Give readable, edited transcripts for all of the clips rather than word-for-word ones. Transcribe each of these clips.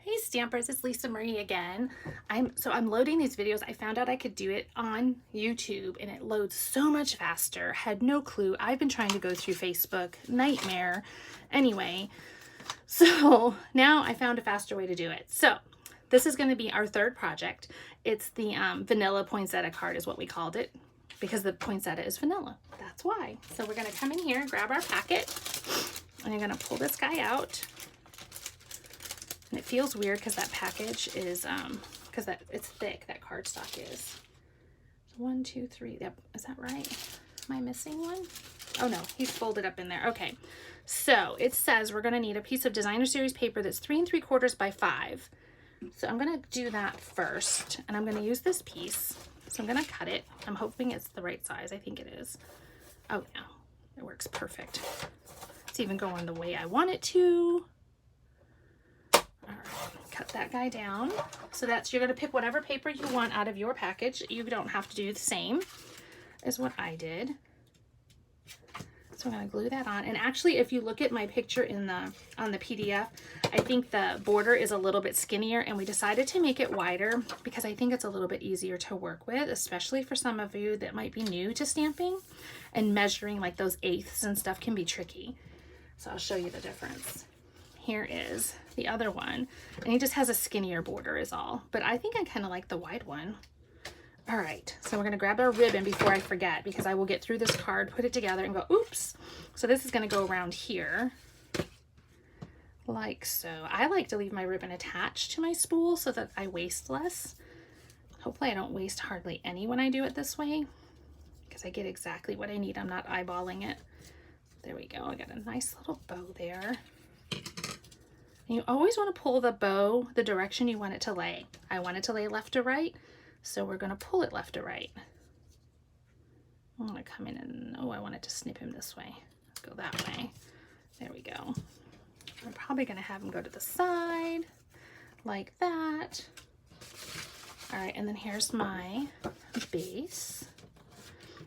Hey Stampers, it's Lisa Marie again. I'm loading these videos. I found out I could do it on YouTube and it loads so much faster. Had no clue. I've been trying to go through Facebook. Nightmare. Anyway, so now I found a faster way to do it. So this is going to be our third project. It's the vanilla poinsettia card is what we called it because the poinsettia is vanilla. That's why. So we're going to come in here, grab our packet, and I'm going to pull this guy out. And it feels weird because that package is, because it's thick, that cardstock is. 1, 2, 3, yep, is that right? Am I missing one? Oh no, he's folded up in there. Okay, so it says we're gonna need a piece of designer series paper that's 3 3/4 by 5. So I'm gonna do that first, and I'm gonna use this piece. So I'm gonna cut it. I'm hoping it's the right size. I think it is. Oh yeah, it works perfect. It's even going the way I want it to. All right, cut that guy down. So that's, you're going to pick whatever paper you want out of your package. You don't have to do the same as what I did. So I'm going to glue that on. And actually, if you look at my picture on the PDF, I think the border is a little bit skinnier, and we decided to make it wider because I think it's a little bit easier to work with, especially for some of you that might be new to stamping, and measuring like those eighths and stuff can be tricky. So I'll show you the difference. Here is the other one, and he just has a skinnier border is all, but I think I kind of like the wide one. All right, so we're gonna grab our ribbon before I forget, because I will get through this card, put it together, and go, oops. So this is gonna go around here, like so. I like to leave my ribbon attached to my spool so that I waste less. Hopefully I don't waste hardly any when I do it this way, because I get exactly what I need. I'm not eyeballing it. There we go, I got a nice little bow there. And you always want to pull the bow the direction you want it to lay. I want it to lay left to right, so we're going to pull it left to right. I'm going to come in and, oh, I want it to snip him this way. Let's go that way. There we go. I'm probably going to have him go to the side, like that. All right, and then here's my base.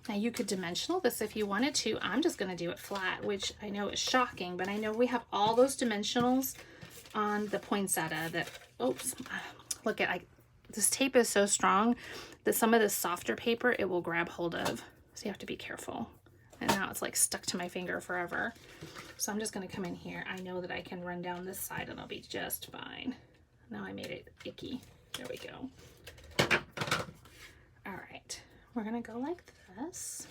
Now you could dimensional this if you wanted to. I'm just going to do it flat, which I know is shocking, but I know we have all those dimensionals on the poinsettia that, oops, look at, this tape is so strong that some of this softer paper it will grab hold of. So you have to be careful. And now it's like stuck to my finger forever. So I'm just going to come in here. I know that I can run down this side and I'll be just fine. Now I made it icky. There we go. All right, we're going to go like this.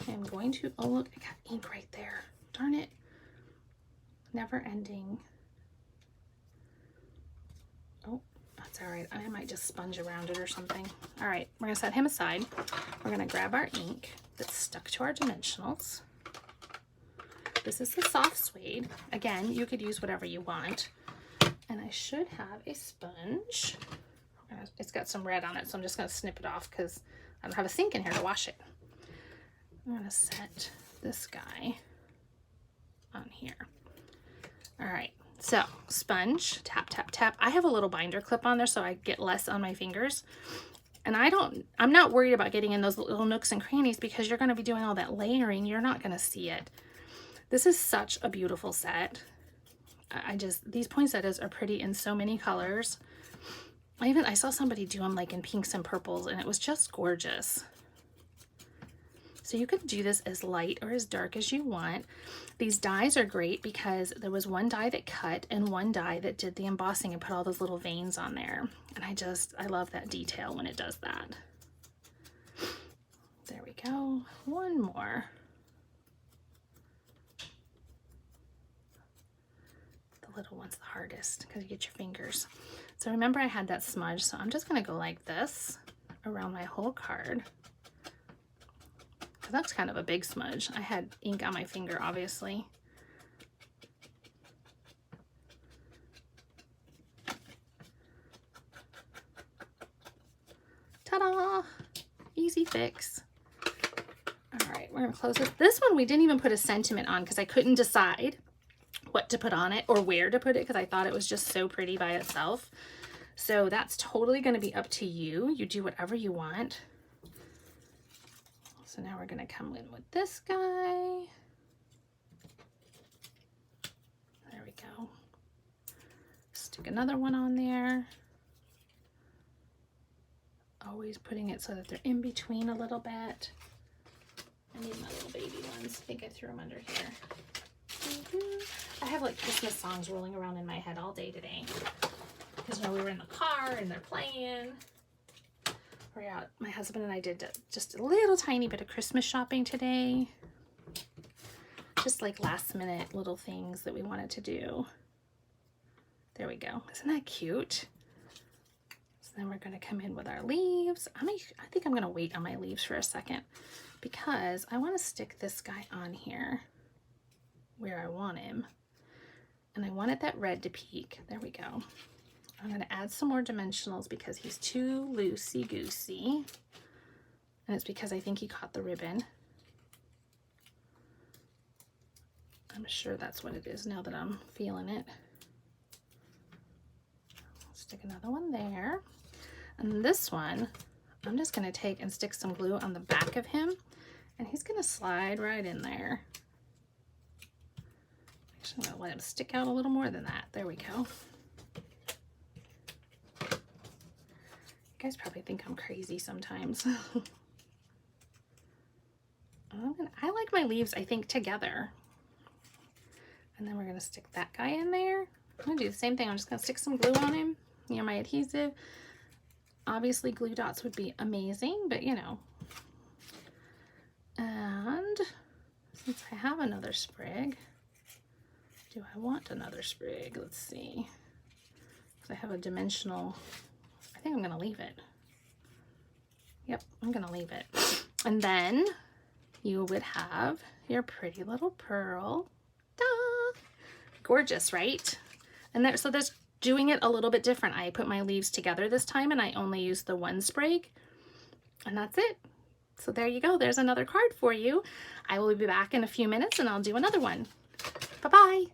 I'm going to, oh look, I got ink right there. Darn it. Never ending. Oh, that's all right. I might just sponge around it or something. All right, we're gonna set him aside. We're gonna grab our ink that's stuck to our dimensionals. This is the soft suede. Again, you could use whatever you want. And I should have a sponge. It's got some red on it, so I'm just gonna snip it off because I don't have a sink in here to wash it. I'm gonna set this guy on here. All right. So sponge, tap, tap, tap. I have a little binder clip on there so I get less on my fingers. And I'm not worried about getting in those little nooks and crannies because you're going to be doing all that layering. You're not going to see it. This is such a beautiful set. These poinsettias are pretty in so many colors. I saw somebody do them like in pinks and purples and it was just gorgeous. So you could do this as light or as dark as you want. These dies are great because there was one die that cut and one die that did the embossing and put all those little veins on there. And I love that detail when it does that. There we go. One more. The little one's the hardest because you get your fingers. So remember I had that smudge, so I'm just gonna go like this around my whole card. That's kind of a big smudge. I had ink on my finger, obviously. Ta-da! Easy fix. All right, we're gonna close this. This one we didn't even put a sentiment on because I couldn't decide what to put on it or where to put it because I thought it was just so pretty by itself. So that's totally gonna be up to you. You do whatever you want. So now we're going to come in with this guy. There we go. Stick stick another one on there. Always putting it so that they're in between a little bit. I need my little baby ones. I think I threw them under here. I have like Christmas songs rolling around in my head all day today. Because, you know, we were in the car and they're playing. We're out. My husband and I did just a little tiny bit of Christmas shopping today. Just like last minute little things that we wanted to do. There we go. Isn't that cute? So then we're going to come in with our leaves. I think I'm going to wait on my leaves for a second because I want to stick this guy on here where I want him. And I wanted that red to peek. There we go. I'm going to add some more dimensionals because he's too loosey-goosey. And it's because I think he caught the ribbon. I'm sure that's what it is now that I'm feeling it. Stick another one there. And this one, I'm just going to take and stick some glue on the back of him. And he's going to slide right in there. Actually, I'm going to let him stick out a little more than that. There we go. You guys probably think I'm crazy sometimes. I like my leaves, I think, together. And then we're going to stick that guy in there. I'm going to do the same thing. I'm just going to stick some glue on him. You know, my adhesive. Obviously, glue dots would be amazing, but you know. And since I have another sprig, do I want another sprig? Let's see. Because I have a dimensional. I think I'm going to leave it. Yep, I'm going to leave it. And then you would have your pretty little pearl. Ta-da! Gorgeous, right? And so there's doing it a little bit different. I put my leaves together this time and I only used the one sprig. And that's it. So there you go. There's another card for you. I will be back in a few minutes and I'll do another one. Bye-bye.